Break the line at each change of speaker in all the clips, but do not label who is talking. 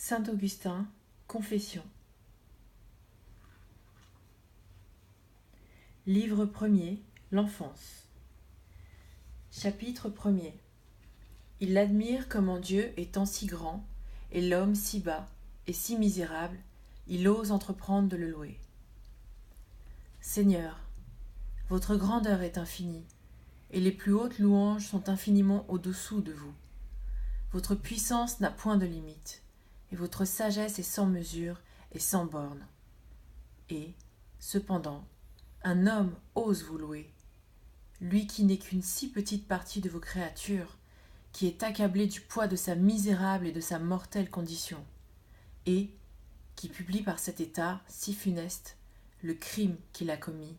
Saint Augustin, Confession. Livre 1er, l'enfance. Chapitre 1er. Il admire comment Dieu, étant si grand, et l'homme si bas et si misérable, il ose entreprendre de le louer. Seigneur, votre grandeur est infinie, et les plus hautes louanges sont infiniment au-dessous de vous. Votre puissance n'a point de limite, et votre sagesse est sans mesure et sans borne. Et, cependant, un homme ose vous louer, lui qui n'est qu'une si petite partie de vos créatures, qui est accablé du poids de sa misérable et de sa mortelle condition, et qui publie par cet état si funeste le crime qu'il a commis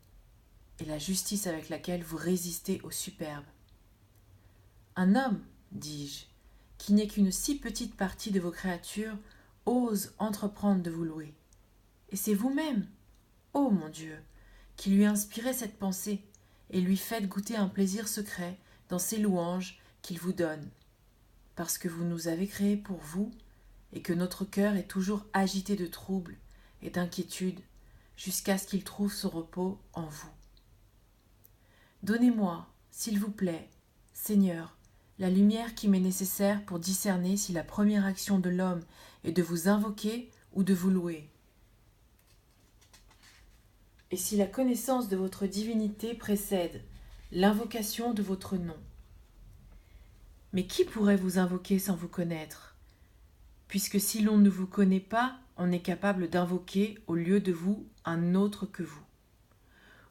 et la justice avec laquelle vous résistez au superbe. Un homme, dis-je, qui n'est qu'une si petite partie de vos créatures, ose entreprendre de vous louer. Et c'est vous-même, ô mon Dieu, qui lui inspirez cette pensée et lui faites goûter un plaisir secret dans ces louanges qu'il vous donne, parce que vous nous avez créés pour vous et que notre cœur est toujours agité de trouble et d'inquiétude jusqu'à ce qu'il trouve son repos en vous. Donnez-moi, s'il vous plaît, Seigneur, la lumière qui m'est nécessaire pour discerner si la première action de l'homme est de vous invoquer ou de vous louer, et si la connaissance de votre divinité précède l'invocation de votre nom. Mais qui pourrait vous invoquer sans vous connaître, puisque si l'on ne vous connaît pas, on est capable d'invoquer au lieu de vous un autre que vous.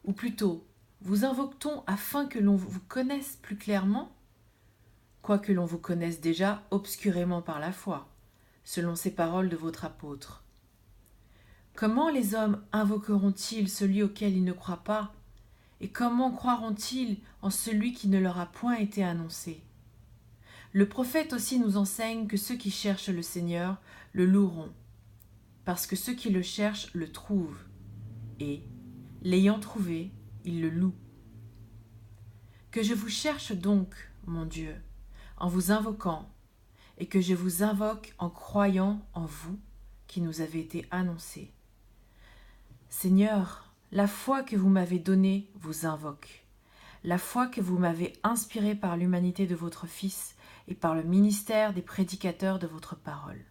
Ou plutôt, vous invoque-t-on afin que l'on vous connaisse plus clairement, quoique l'on vous connaisse déjà obscurément par la foi, selon ces paroles de votre apôtre. Comment les hommes invoqueront-ils celui auquel ils ne croient pas, et comment croiront-ils en celui qui ne leur a point été annoncé? Le prophète aussi nous enseigne que ceux qui cherchent le Seigneur le loueront, parce que ceux qui le cherchent le trouvent, et, l'ayant trouvé, ils le louent. Que je vous cherche donc, mon Dieu, en vous invoquant, et que je vous invoque en croyant en vous, qui nous avez été annoncé. Seigneur, la foi que vous m'avez donnée vous invoque. La foi que vous m'avez inspirée par l'humanité de votre Fils et par le ministère des prédicateurs de votre parole.